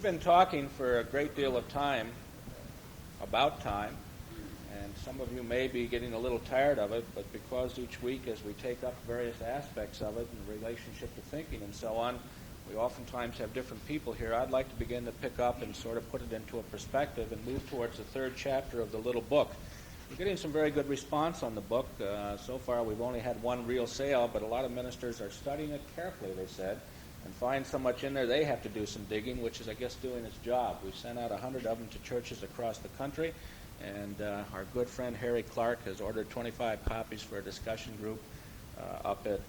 been talking for a great deal of time about time, and some of you may be getting a little tired of it, but because each week as we take up various aspects of it in relationship to thinking and so on, we oftentimes have different people here. I'd like to begin to pick up and sort of put it into a perspective and move towards the third chapter of the little book. We're getting some very good response on the book. So far we've only had one real sale, but a lot of ministers are studying it carefully, they said, and find so much in there they have to do some digging, which is, I guess, doing its job. We've sent out 100 of them to churches across the country, and our good friend Harry Clark has ordered 25 copies for a discussion group up at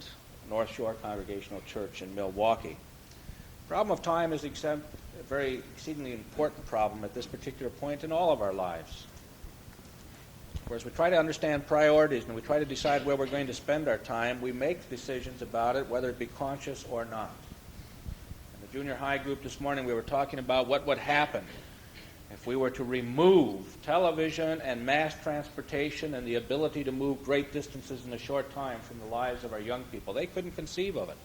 North Shore Congregational Church in Milwaukee. The problem of time is a very exceedingly important problem at this particular point in all of our lives. Of course, we try to understand priorities and we try to decide where we're going to spend our time. We make decisions about it, whether it be conscious or not. In the junior high group this morning, we were talking about what would happen if we were to remove television and mass transportation and the ability to move great distances in a short time from the lives of our young people. They couldn't conceive of it.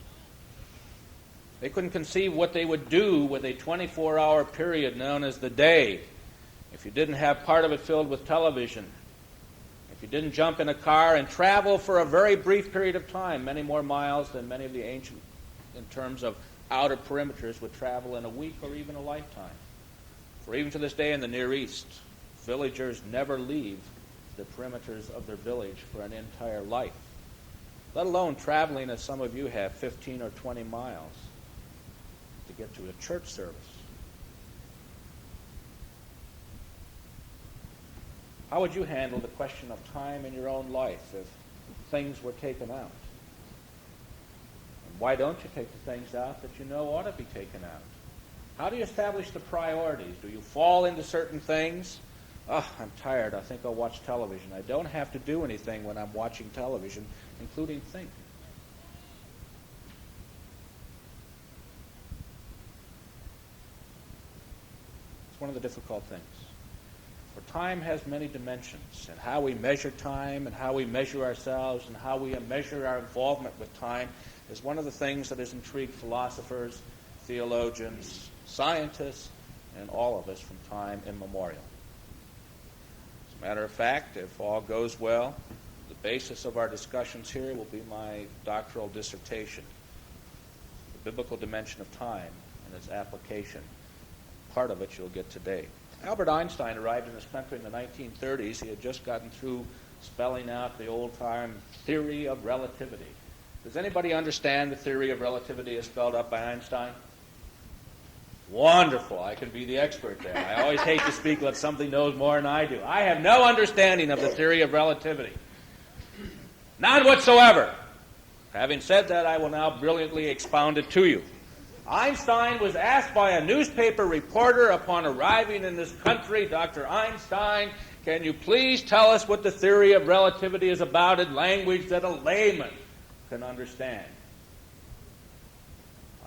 They couldn't conceive what they would do with a 24-hour period known as the day if you didn't have part of it filled with television, if you didn't jump in a car and travel for a very brief period of time, many more miles than many of the ancient, in terms of outer perimeters, would travel in a week or even a lifetime. For even to this day in the Near East, villagers never leave the perimeters of their village for an entire life, let alone traveling, as some of you have, 15 or 20 miles to get to a church service. How would you handle the question of time in your own life if things were taken out? And why don't you take the things out that you know ought to be taken out? How do you establish the priorities? Do you fall into certain things? Oh, I'm tired. I think I'll watch television. I don't have to do anything when I'm watching television, including think. It's one of the difficult things. For time has many dimensions, and how we measure time and how we measure ourselves and how we measure our involvement with time is one of the things that has intrigued philosophers, theologians, scientists, and all of us from time immemorial. As a matter of fact, if all goes well, the basis of our discussions here will be my doctoral dissertation, the biblical dimension of time and its application. Part of it you'll get today. Albert Einstein arrived in this country in the 1930s. He had just gotten through spelling out the old-time theory of relativity. Does anybody understand the theory of relativity as spelled out by Einstein? Wonderful. I can be the expert there. I always hate to speak like somebody knows more than I do. I have no understanding of the theory of relativity. None whatsoever. Having said that, I will now brilliantly expound it to you. Einstein was asked by a newspaper reporter upon arriving in this country, Dr. Einstein, can you please tell us what the theory of relativity is about in language that a layman can understand?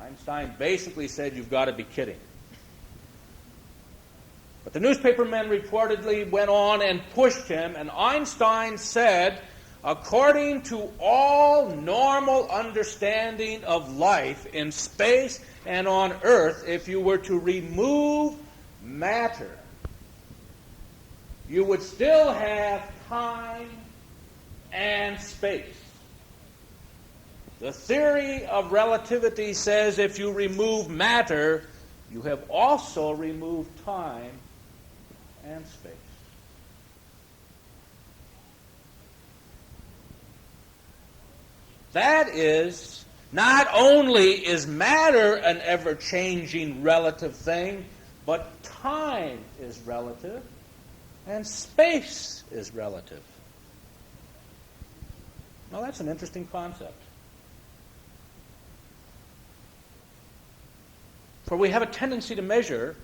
Einstein basically said, you've got to be kidding. But the newspapermen reportedly went on and pushed him, and Einstein said, according to all normal understanding of life in space and on Earth, if you were to remove matter, you would still have time and space. The theory of relativity says if you remove matter, you have also removed time and space. That is, not only is matter an ever-changing relative thing, but time is relative and space is relative. Now that's an interesting concept. For we have a tendency to measure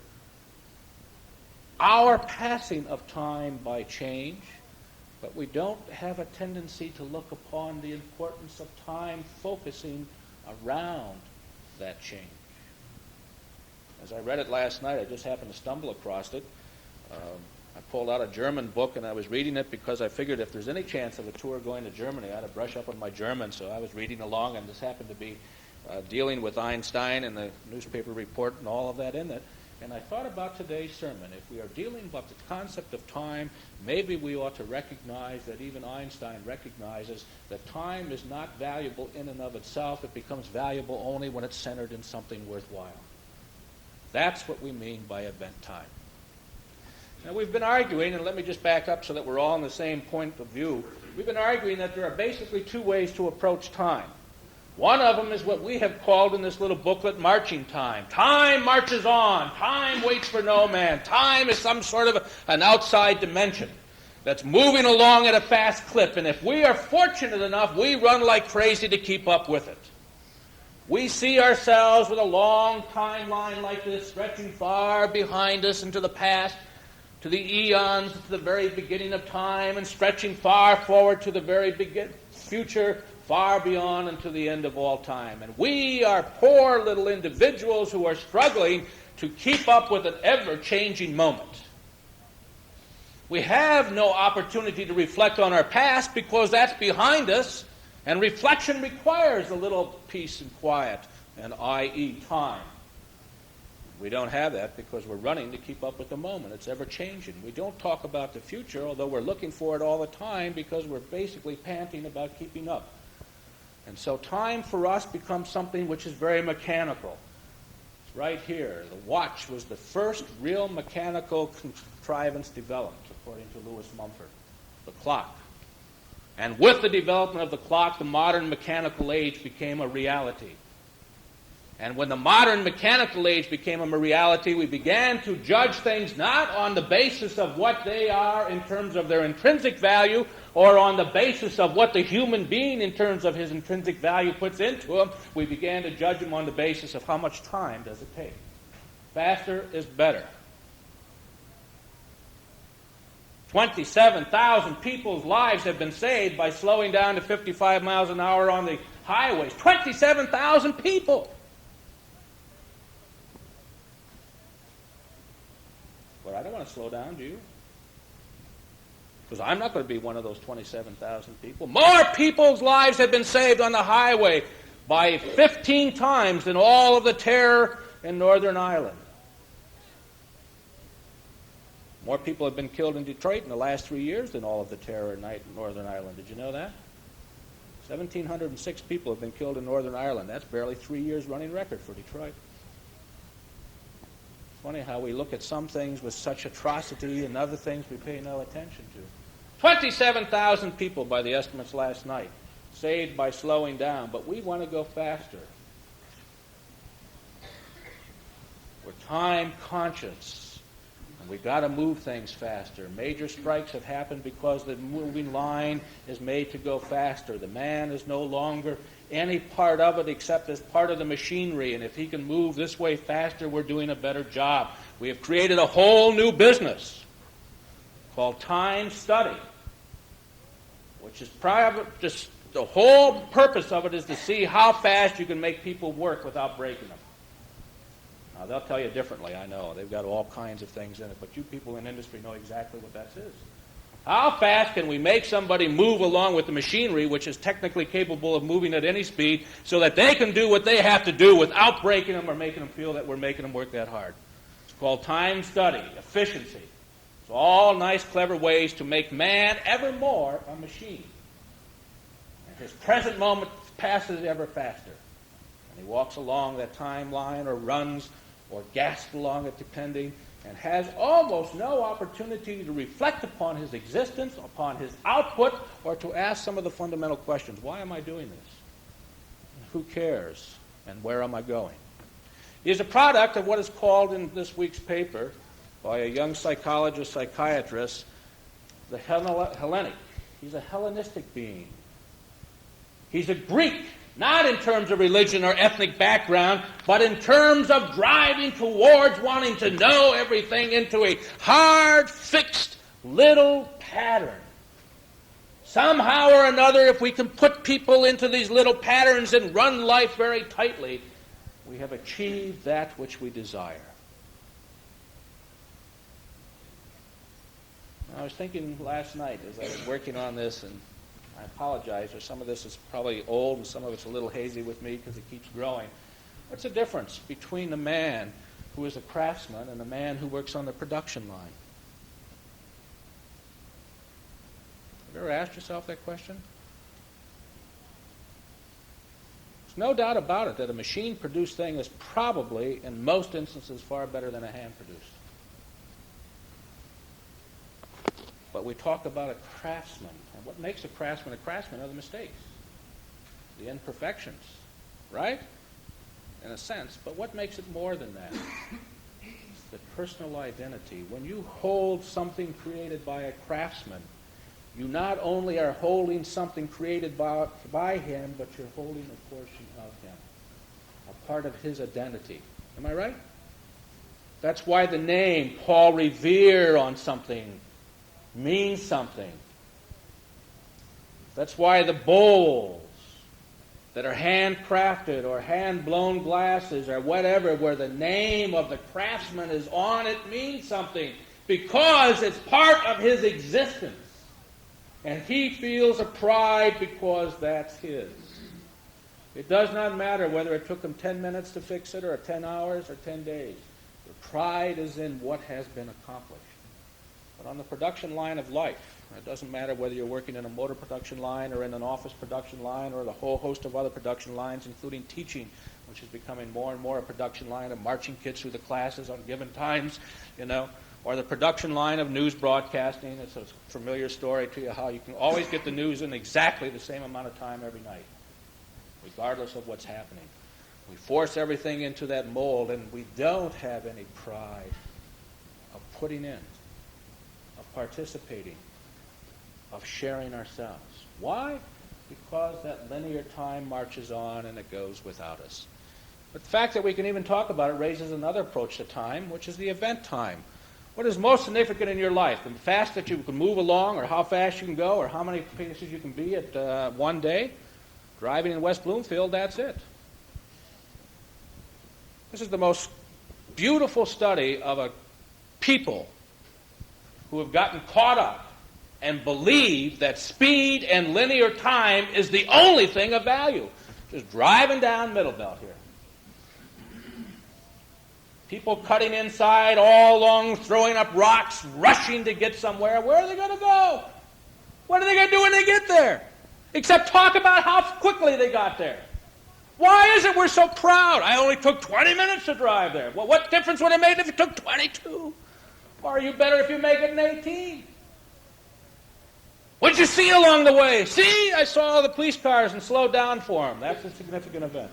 our passing of time by change, but we don't have a tendency to look upon the importance of time focusing around that change. As I read it last night, I just happened to stumble across it. I pulled out a German book and I was reading it because I figured if there's any chance of a tour going to Germany, I ought to brush up on my German. So I was reading along, and this happened to be dealing with Einstein and the newspaper report and all of that in it. And I thought about today's sermon. If we are dealing with the concept of time, maybe we ought to recognize that even Einstein recognizes that time is not valuable in and of itself. It becomes valuable only when it's centered in something worthwhile. That's what we mean by event time. Now, we've been arguing, and let me just back up so that we're all on the same point of view. We've been arguing that there are basically two ways to approach time. One of them is what we have called in this little booklet marching time. Time marches on. Time waits for no man. Time is some sort of an outside dimension that's moving along at a fast clip. And if we are fortunate enough, we run like crazy to keep up with it. We see ourselves with a long timeline like this stretching far behind us into the past, to the eons, to the very beginning of time, and stretching far forward to the very future, far beyond and to the end of all time. And we are poor little individuals who are struggling to keep up with an ever-changing moment. We have no opportunity to reflect on our past because that's behind us, and reflection requires a little peace and quiet, and i.e. time. We don't have that because we're running to keep up with the moment. It's ever-changing. We don't talk about the future, although we're looking for it all the time because we're basically panting about keeping up. And so time for us becomes something which is very mechanical. It's right here. The watch was the first real mechanical contrivance developed, according to Lewis Mumford. The clock. And with the development of the clock, the modern mechanical age became a reality. And when the modern mechanical age became a reality, we began to judge things not on the basis of what they are in terms of their intrinsic value, or on the basis of what the human being in terms of his intrinsic value puts into him. We began to judge him on the basis of how much time does it take. Faster is better. 27,000 people's lives have been saved by slowing down to 55 miles an hour on the highways. 27,000 people! But I don't want to slow down, do you? Because I'm not going to be one of those 27,000 people. More people's lives have been saved on the highway by 15 times than all of the terror in Northern Ireland. More people have been killed in Detroit in the last 3 years than all of the terror in Northern Ireland. Did you know that? 1,706 people have been killed in Northern Ireland. That's barely 3 years running record for Detroit. Funny how we look at some things with such atrocity and other things we pay no attention to. 27,000 people by the estimates last night, saved by slowing down, but we want to go faster. We're time conscious, and we've got to move things faster. Major strikes have happened because the moving line is made to go faster. The man is no longer any part of it except as part of the machinery, and if he can move this way faster, we're doing a better job. We have created a whole new business called time study, which is just the whole purpose of it is to see how fast you can make people work without breaking them. Now, they'll tell you differently, I know. They've got all kinds of things in it, but you people in industry know exactly what that is. How fast can we make somebody move along with the machinery, which is technically capable of moving at any speed, so that they can do what they have to do without breaking them or making them feel that we're making them work that hard? It's called time study, efficiency. It's all nice, clever ways to make man ever more a machine. And his present moment passes ever faster. And he walks along that timeline or runs or gasps along it, depending, and has almost no opportunity to reflect upon his existence, upon his output, or to ask some of the fundamental questions. Why am I doing this? Who cares? And where am I going? He is a product of what is called in this week's paper by a young psychologist, psychiatrist, the Hellenic. He's a Hellenistic being. He's a Greek, not in terms of religion or ethnic background, but in terms of driving towards wanting to know everything into a hard, fixed little pattern. Somehow or another, if we can put people into these little patterns and run life very tightly, we have achieved that which we desire. I was thinking last night as I was working on this, and I apologize, or some of this is probably old and some of it's a little hazy with me because it keeps growing. What's the difference between the man who is a craftsman and a man who works on the production line? Have you ever asked yourself that question? There's no doubt about it that a machine-produced thing is probably, in most instances, far better than a hand-produced. But we talk about a craftsman. And what makes a craftsman are the mistakes, the imperfections, right? In a sense. But what makes it more than that? It's the personal identity. When you hold something created by a craftsman, you not only are holding something created by him, but you're holding a portion of him, a part of his identity. Am I right? That's why the name Paul Revere on something means something. That's why the bowls that are handcrafted or hand-blown glasses or whatever, where the name of the craftsman is on it, means something, because it's part of his existence. And he feels a pride because that's his. It does not matter whether it took him 10 minutes to fix it or 10 hours or 10 days. The pride is in what has been accomplished. But on the production line of life, it doesn't matter whether you're working in a motor production line or in an office production line or the whole host of other production lines, including teaching, which is becoming more and more a production line of marching kids through the classes on given times, or the production line of news broadcasting. It's a familiar story to you how you can always get the news in exactly the same amount of time every night, regardless of what's happening. We force everything into that mold, and we don't have any pride of putting in, of participating, of sharing ourselves. Why? Because that linear time marches on and it goes without us. But the fact that we can even talk about it raises another approach to time, which is the event time. What is most significant in your life? The fast that you can move along, or how fast you can go, or how many places you can be at one day? Driving in West Bloomfield, that's it. This is the most beautiful study of a people who have gotten caught up and believe that speed and linear time is the only thing of value. Just driving down Middle Belt here. People cutting inside all along, throwing up rocks, rushing to get somewhere. Where are they going to go? What are they going to do when they get there? Except talk about how quickly they got there. Why is it we're so proud? I only took 20 minutes to drive there. Well, what difference would it make if it took 22? Or are you better if you make it in 18? What'd you see along the way? See, I saw the police cars and slowed down for them. That's a significant event.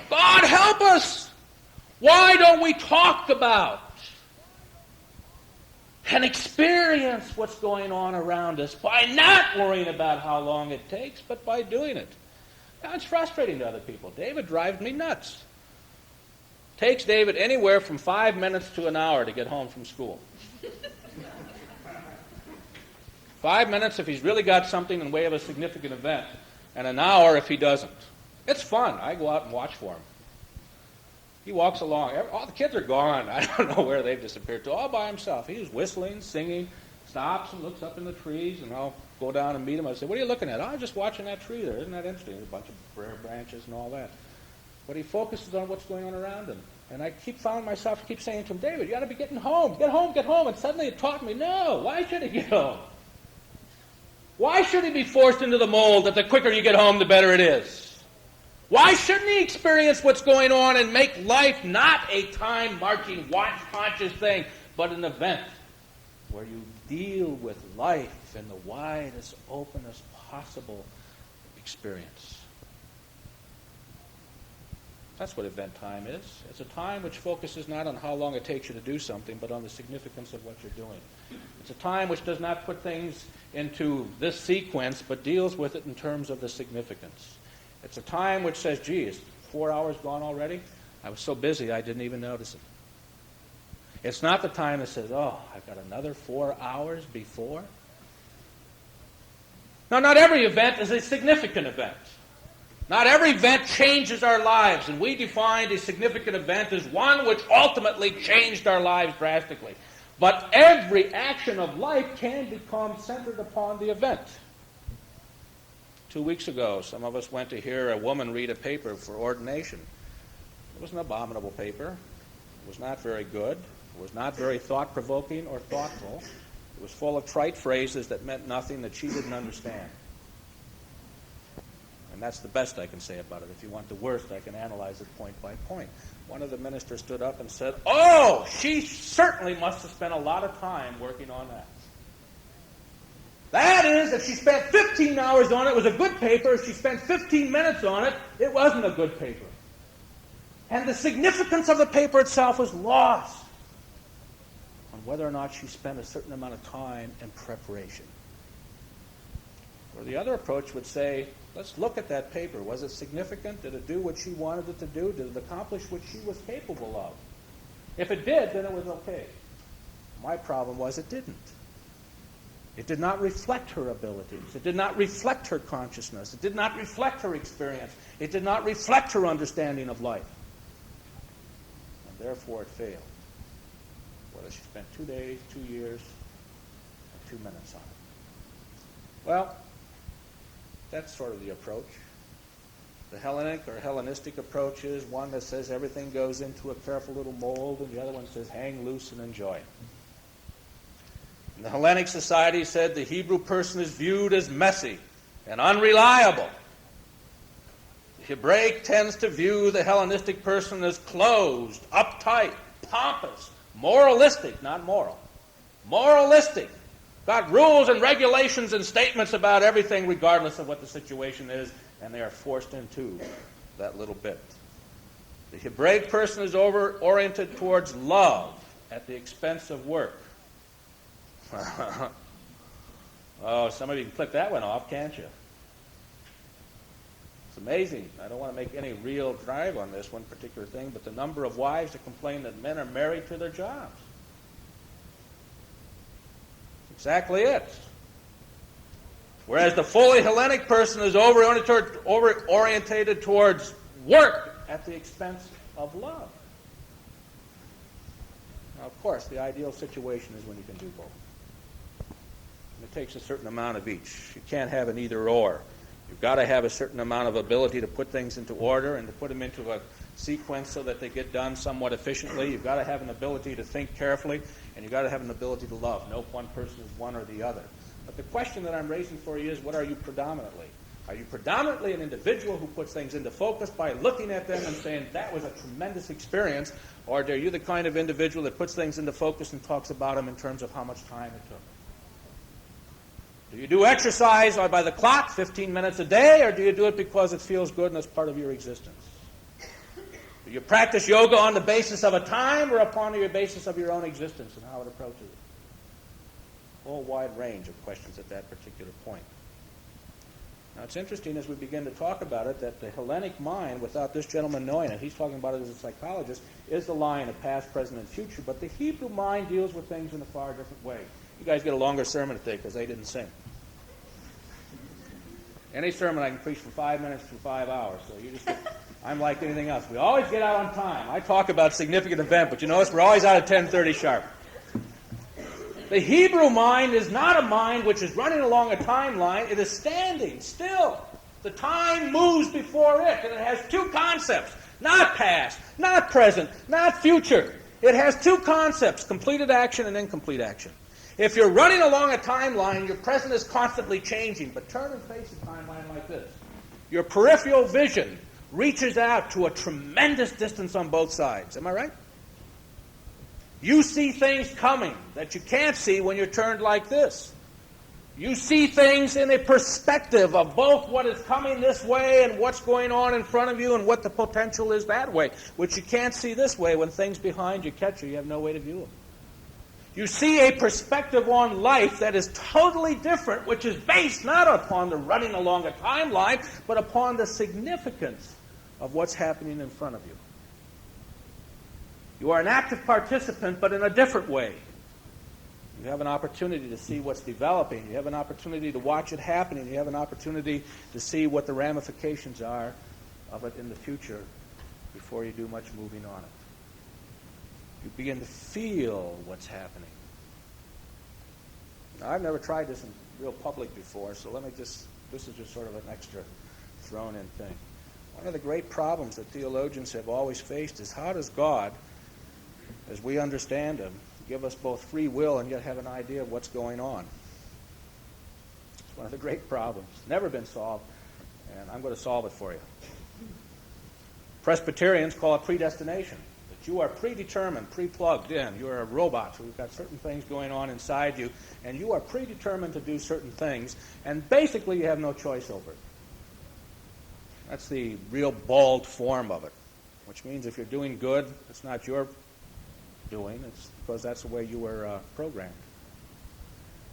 God help us! Why don't we talk about and experience what's going on around us by not worrying about how long it takes, but by doing it? Now, it's frustrating to other people. David drives me nuts. Takes David anywhere from 5 minutes to an hour to get home from school. 5 minutes if he's really got something in way of a significant event, and an hour if he doesn't. It's fun. I go out and watch for him. He walks along. All the kids are gone. I don't know where they've disappeared to. All by himself. He was whistling, singing, stops and looks up in the trees, and I'll go down and meet him. I say, "What are you looking at?" "Oh, I'm just watching that tree there. Isn't that interesting?" There's a bunch of rare branches and all that. But he focuses on what's going on around him. And I found myself saying to him, "David, you got to be getting home. Get home, get home." And suddenly it taught me, no, why should he get home? Why should he be forced into the mold that the quicker you get home, the better it is? Why shouldn't he experience what's going on and make life not a time-marching, watch-conscious thing, but an event where you deal with life in the widest, openest possible experience? That's what event time is. It's a time which focuses not on how long it takes you to do something, but on the significance of what you're doing. It's a time which does not put things into this sequence, but deals with it in terms of the significance. It's a time which says, "Gee, is 4 hours gone already? I was so busy I didn't even notice it." It's not the time that says, "Oh, I've got another 4 hours before." Now, not every event is a significant event. Not every event changes our lives, and we defined a significant event as one which ultimately changed our lives drastically. But every action of life can become centered upon the event. 2 weeks ago, some of us went to hear a woman read a paper for ordination. It was an abominable paper. It was not very good. It was not very thought-provoking or thoughtful. It was full of trite phrases that meant nothing, that she didn't understand. And that's the best I can say about it. If you want the worst, I can analyze it point by point. One of the ministers stood up and said, "Oh, she certainly must have spent a lot of time working on that. That is, if she spent 15 hours on it, it was a good paper. If she spent 15 minutes on it, it wasn't a good paper. And the significance of the paper itself was lost on whether or not she spent a certain amount of time in preparation." Or the other approach would say, let's look at that paper. Was it significant? Did it do what she wanted it to do? Did it accomplish what she was capable of? If it did, then it was okay. My problem was it didn't. It did not reflect her abilities. It did not reflect her consciousness. It did not reflect her experience. It did not reflect her understanding of life. And therefore it failed. Whether she spent 2 days, 2 years, or 2 minutes on it. Well, that's sort of the approach. The Hellenic or Hellenistic approach is one that says everything goes into a careful little mold, and the other one says hang loose and enjoy. And the Hellenic society said the Hebrew person is viewed as messy and unreliable. The Hebraic tends to view the Hellenistic person as closed, uptight, pompous, moralistic, not moral, moralistic. Got rules and regulations and statements about everything regardless of what the situation is, and they are forced into that little bit. The Hebraic person is oriented towards love at the expense of work. Oh, some of you can click that one off, can't you? It's amazing. I don't want to make any real drive on this one particular thing, but the number of wives that complain that men are married to their jobs. Exactly it. Whereas the fully Hellenic person is orientated towards work at the expense of love. Now, of course, the ideal situation is when you can do both. And it takes a certain amount of each. You can't have an either-or. You've got to have a certain amount of ability to put things into order and to put them into a sequence so that they get done somewhat efficiently. You've got to have an ability to think carefully, and you've got to have an ability to love. No one person is one or the other. But the question that I'm raising for you is, what are you predominantly? Are you predominantly an individual who puts things into focus by looking at them and saying, that was a tremendous experience, or are you the kind of individual that puts things into focus and talks about them in terms of how much time it took? Do you do exercise by the clock, 15 minutes a day, or do you do it because it feels good and it's part of your existence? Do you practice yoga on the basis of a time or upon the basis of your own existence and how it approaches it? A whole wide range of questions at that particular point. Now, it's interesting as we begin to talk about it that the Hellenic mind, without this gentleman knowing it, he's talking about it as a psychologist, is the line of past, present, and future, but the Hebrew mind deals with things in a far different way. You guys get a longer sermon today because they didn't sing. Any sermon I can preach from 5 minutes to 5 hours, so you just I'm like anything else. We always get out on time. I talk about significant event, but you notice we're always out at 10:30 sharp. The Hebrew mind is not a mind which is running along a timeline. It is standing still. The time moves before it, and it has two concepts. Not past, not present, not future. It has two concepts, completed action and incomplete action. If you're running along a timeline, your present is constantly changing, but turn and face a timeline like this. Your peripheral vision reaches out to a tremendous distance on both sides. Am I right? You see things coming that you can't see when you're turned like this. You see things in a perspective of both what is coming this way and what's going on in front of you and what the potential is that way, which you can't see this way when things behind you catch you. You have no way to view them. You see a perspective on life that is totally different, which is based not upon the running along a timeline, but upon the significance of what's happening in front of you. You are an active participant, but in a different way. You have an opportunity to see what's developing. You have an opportunity to watch it happening. You have an opportunity to see what the ramifications are of it in the future before you do much moving on it. You begin to feel what's happening. Now, I've never tried this in real public before, so this is just sort of an extra thrown-in thing. One of the great problems that theologians have always faced is how does God as we understand Him, give us both free will and yet have an idea of what's going on. It's one of the great problems. Never been solved, and I'm going to solve it for you. Presbyterians call it predestination. That you are predetermined, pre-plugged in. You are a robot. So you've got certain things going on inside you, and you are predetermined to do certain things, and basically you have no choice over it. That's the real bald form of it, which means if you're doing good, it's not your doing. It's because that's the way you were programmed.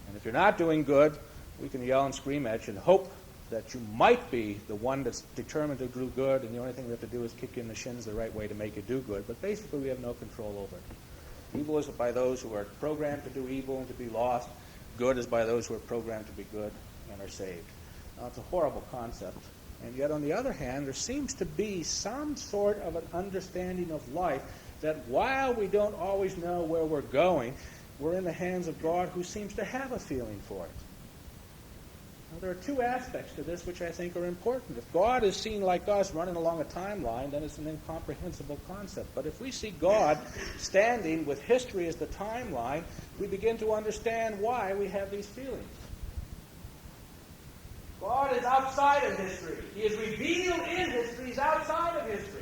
And if you're not doing good, we can yell and scream at you and hope that you might be the one that's determined to do good, and the only thing we have to do is kick you in the shins the right way to make you do good. But basically, we have no control over it. Evil is by those who are programmed to do evil and to be lost. Good is by those who are programmed to be good and are saved. Now, it's a horrible concept. And yet, on the other hand, there seems to be some sort of an understanding of life that while we don't always know where we're going, we're in the hands of God who seems to have a feeling for it. Now, there are two aspects to this which I think are important. If God is seen like us running along a timeline, then it's an incomprehensible concept. But if we see God standing with history as the timeline, we begin to understand why we have these feelings. God is outside of history. He is revealed in history. He's outside of history.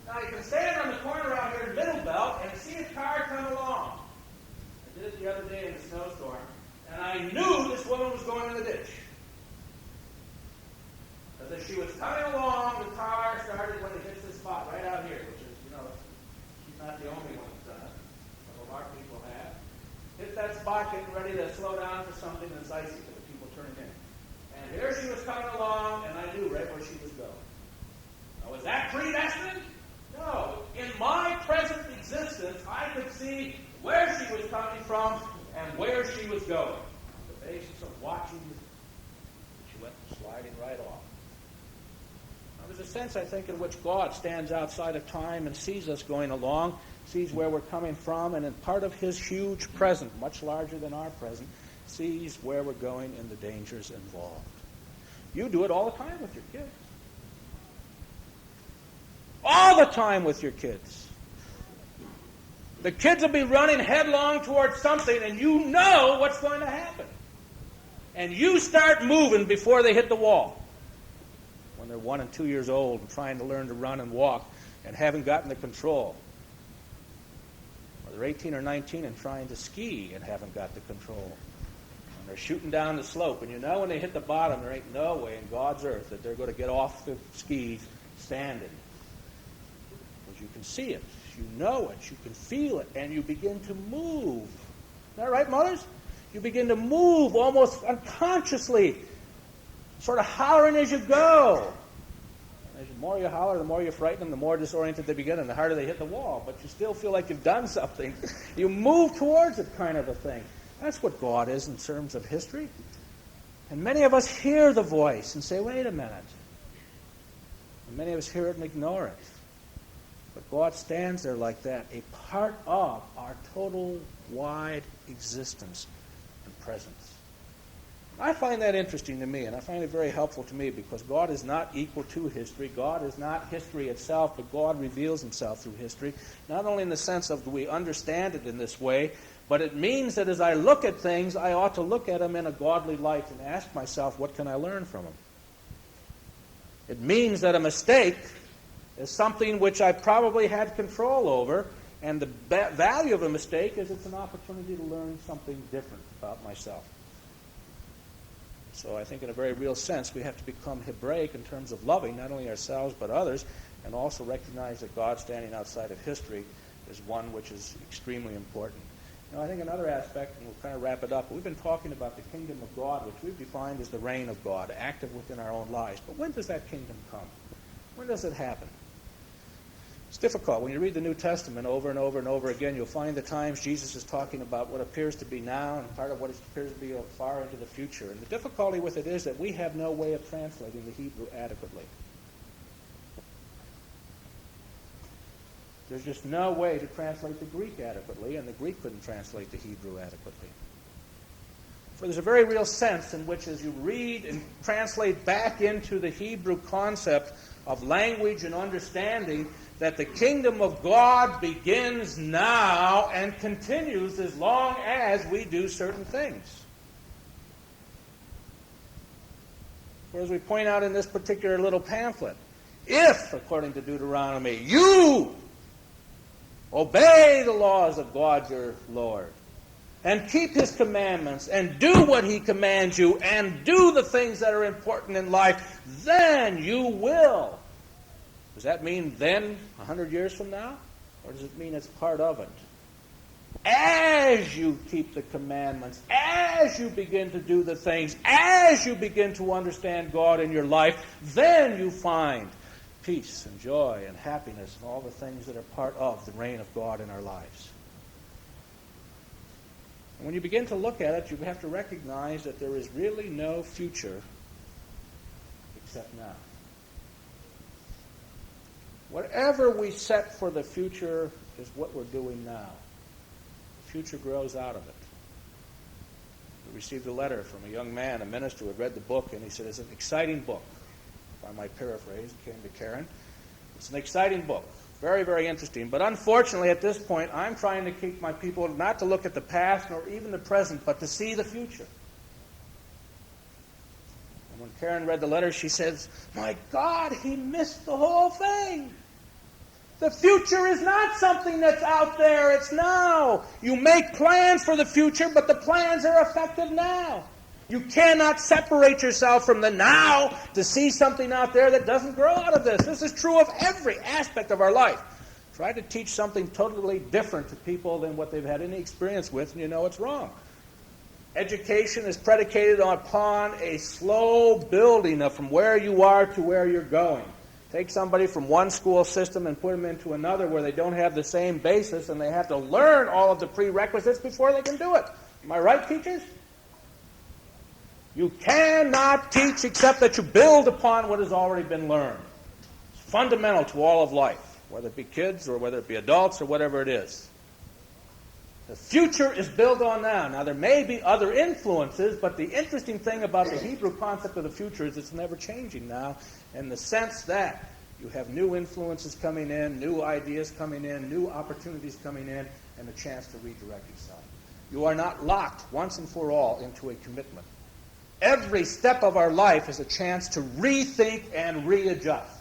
Now, you can stand on the corner out here in Middle Belt and see a car come along. I did it the other day in a snowstorm, and I knew this woman was going in the ditch. As she was coming along, the car started when it hits this spot right out here, which is, she's not the only one that's done it. Some of our people have. Hit that spot, getting ready to slow down for something that's icy for the people turning in. And here she was coming along, and I knew right where she was going. Now, was that predestined? No. In my present existence, I could see where she was coming from and where she was going. On the basis of watching, she went sliding right off. Now, there's a sense, I think, in which God stands outside of time and sees us going along, sees where we're coming from, and in part of His huge present, much larger than our present, sees where we're going and the dangers involved. You do it all the time with your kids. All the time with your kids. The kids will be running headlong towards something, and you know what's going to happen. And you start moving before they hit the wall. When they're 1 and 2 years old and trying to learn to run and walk and haven't gotten the control. Or they're 18 or 19 and trying to ski and haven't got the control. And they're shooting down the slope, and when they hit the bottom, there ain't no way in God's earth that they're going to get off the skis standing. Because you can see it, you know it, you can feel it, and you begin to move. Isn't that right, mothers? You begin to move almost unconsciously, sort of hollering as you go. And the more you holler, the more you frighten them, the more disoriented they begin, and the harder they hit the wall. But you still feel like you've done something. You move towards it, kind of a thing. That's what God is in terms of history. And many of us hear the voice and say, wait a minute. And many of us hear it and ignore it. But God stands there like that, a part of our total wide existence and presence. I find that interesting to me, and I find it very helpful to me, because God is not equal to history. God is not history itself, but God reveals Himself through history, not only in the sense of we understand it in this way, but it means that as I look at things, I ought to look at them in a godly light and ask myself, what can I learn from them? It means that a mistake is something which I probably had control over, and the value of a mistake is it's an opportunity to learn something different about myself. So I think in a very real sense, we have to become Hebraic in terms of loving not only ourselves but others, and also recognize that God standing outside of history is one which is extremely important. Now, I think another aspect, and we'll kind of wrap it up, we've been talking about the kingdom of God, which we've defined as the reign of God, active within our own lives. But when does that kingdom come? When does it happen? It's difficult. When you read the New Testament over and over and over again, you'll find the times Jesus is talking about what appears to be now and part of what appears to be far into the future. And the difficulty with it is that we have no way of translating the Hebrew adequately. There's just no way to translate the Greek adequately, and the Greek couldn't translate the Hebrew adequately. For there's a very real sense in which, as you read and translate back into the Hebrew concept of language and understanding, that the kingdom of God begins now and continues as long as we do certain things. Or as we point out in this particular little pamphlet, if, according to Deuteronomy, you obey the laws of God your Lord, and keep His commandments, and do what He commands you, and do the things that are important in life, then you will. Does that mean then, 100 years from now? Or does it mean it's part of it? As you keep the commandments, as you begin to do the things, as you begin to understand God in your life, then you find peace and joy and happiness and all the things that are part of the reign of God in our lives. And when you begin to look at it, you have to recognize that there is really no future except now. Whatever we set for the future is what we're doing now. The future grows out of it. We received a letter from a young man, a minister, who had read the book, and he said, it's an exciting book. If I might paraphrase, it came to Karen. It's an exciting book. Very, very interesting. But unfortunately, at this point, I'm trying to keep my people not to look at the past nor even the present, but to see the future. And when Karen read the letter, she says, my God, he missed the whole thing. The future is not something that's out there. It's now. You make plans for the future, but the plans are effective now. You cannot separate yourself from the now to see something out there that doesn't grow out of this. This is true of every aspect of our life. Try to teach something totally different to people than what they've had any experience with, and you know it's wrong. Education is predicated upon a slow building of from where you are to where you're going. Take somebody from one school system and put them into another where they don't have the same basis and they have to learn all of the prerequisites before they can do it. Am I right, teachers? You cannot teach except that you build upon what has already been learned. It's fundamental to all of life, whether it be kids or whether it be adults or whatever it is. The future is built on now. Now, there may be other influences, but the interesting thing about the Hebrew concept of the future is it's never changing now in the sense that you have new influences coming in, new ideas coming in, new opportunities coming in, and a chance to redirect yourself. You are not locked once and for all into a commitment. Every step of our life is a chance to rethink and readjust.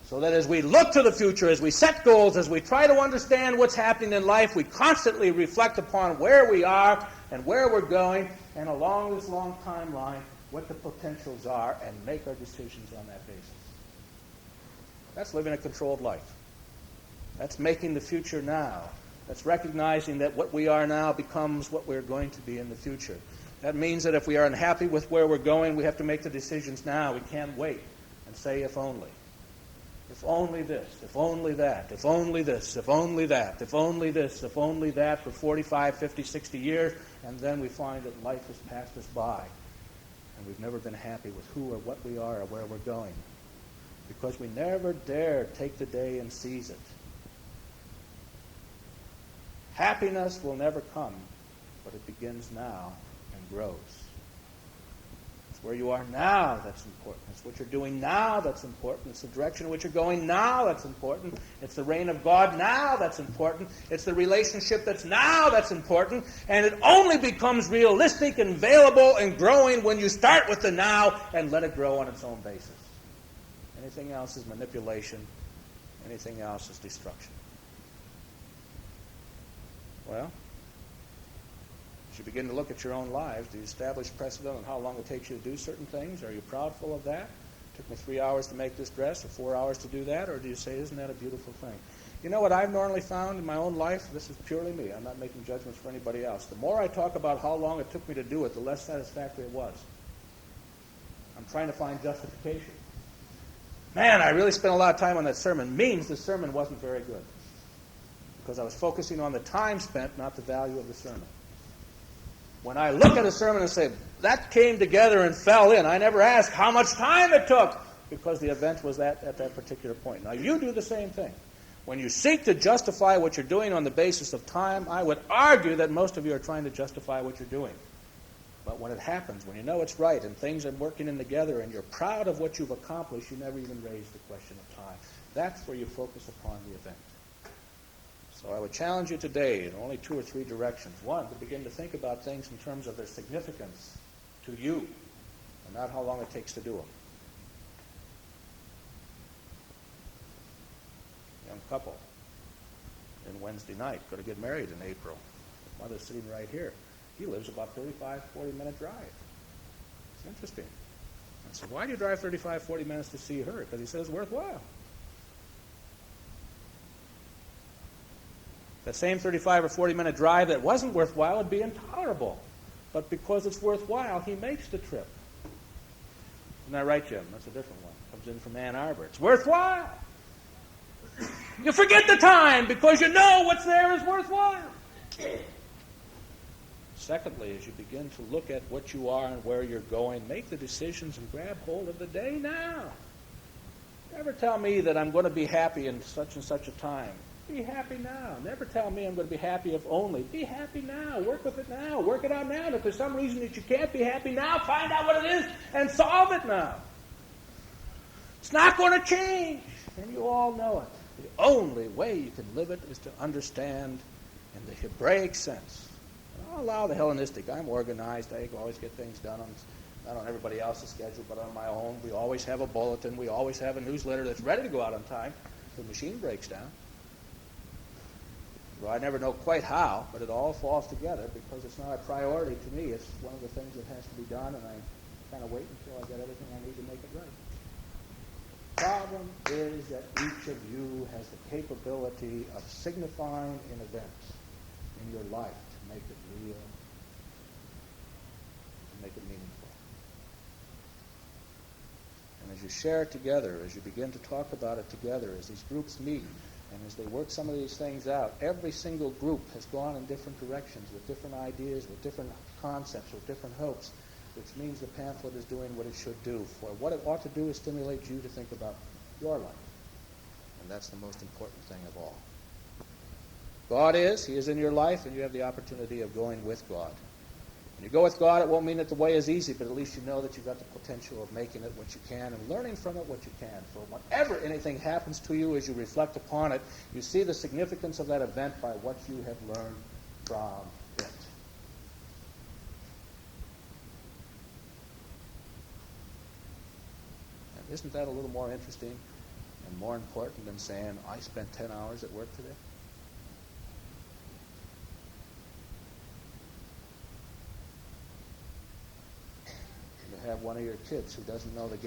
So that as we look to the future, as we set goals, as we try to understand what's happening in life, we constantly reflect upon where we are and where we're going, and along this long timeline, what the potentials are, and make our decisions on that basis. That's living a controlled life. That's making the future now. That's recognizing that what we are now becomes what we're going to be in the future. That means that if we are unhappy with where we're going, we have to make the decisions now. We can't wait and say, if only. If only this, if only that, if only this, if only that, if only this, if only that for 45, 50, 60 years, and then we find that life has passed us by, and we've never been happy with who or what we are or where we're going, because we never dare take the day and seize it. Happiness will never come, but it begins now and grows. It's where you are now that's important. It's what you're doing now that's important. It's the direction in which you're going now that's important. It's the reign of God now that's important. It's the relationship that's now that's important. And it only becomes realistic and available and growing when you start with the now and let it grow on its own basis. Anything else is manipulation. Anything else is destruction. Well, as you begin to look at your own lives, do you establish precedent on how long it takes you to do certain things? Are you proudful of that? It took me 3 hours to make this dress or 4 hours to do that? Or do you say, isn't that a beautiful thing? You know what I've normally found in my own life? This is purely me. I'm not making judgments for anybody else. The more I talk about how long it took me to do it, the less satisfactory it was. I'm trying to find justification. Man, I really spent a lot of time on that sermon. Means the sermon wasn't very good. Because I was focusing on the time spent, not the value of the sermon. When I look at a sermon and say, that came together and fell in, I never ask how much time it took, because the event was at that particular point. Now, you do the same thing. When you seek to justify what you're doing on the basis of time, I would argue that most of you are trying to justify what you're doing. But when it happens, when you know it's right and things are working in together and you're proud of what you've accomplished, you never even raise the question of time. That's where you focus upon the event. So I would challenge you today in only 2 or 3 directions. One, to begin to think about things in terms of their significance to you, and not how long it takes to do them. Young couple, in Wednesday night, going to get married in April. Mother's sitting right here. He lives about 35, 40-minute drive. It's interesting. I said, why do you drive 35, 40 minutes to see her? Because he says it's worthwhile. That same 35 or 40-minute drive that wasn't worthwhile would be intolerable. But because it's worthwhile, he makes the trip. Isn't that right, Jim? That's a different one. Comes in from Ann Arbor. It's worthwhile. You forget the time because you know what's there is worthwhile. Secondly, as you begin to look at what you are and where you're going, make the decisions and grab hold of the day now. Never tell me that I'm going to be happy in such and such a time. Be happy now. Never tell me I'm going to be happy if only. Be happy now. Work with it now. Work it out now. And if there's some reason that you can't be happy now, find out what it is and solve it now. It's not going to change. And you all know it. The only way you can live it is to understand in the Hebraic sense. And I'll allow the Hellenistic. I'm organized. I always get things done not on everybody else's schedule, but on my own. We always have a bulletin. We always have a newsletter that's ready to go out on time. The machine breaks down. Well, I never know quite how, but it all falls together because it's not a priority to me. It's one of the things that has to be done, and I kind of wait until I get everything I need to make it right. The problem is that each of you has the capability of signifying in events in your life to make it real, to make it meaningful. And as you share it together, as you begin to talk about it together, as these groups meet, and as they work some of these things out, every single group has gone in different directions with different ideas, with different concepts, with different hopes, which means the pamphlet is doing what it should do. For what it ought to do is stimulate you to think about your life. And that's the most important thing of all. God is, He is in your life, and you have the opportunity of going with God. When you go with God, it won't mean that the way is easy, but at least you know that you've got the potential of making it what you can and learning from it what you can. For whenever anything happens to you, as you reflect upon it, you see the significance of that event by what you have learned from it. And isn't that a little more interesting and more important than saying, I spent 10 hours at work today? Have one of your kids who doesn't know the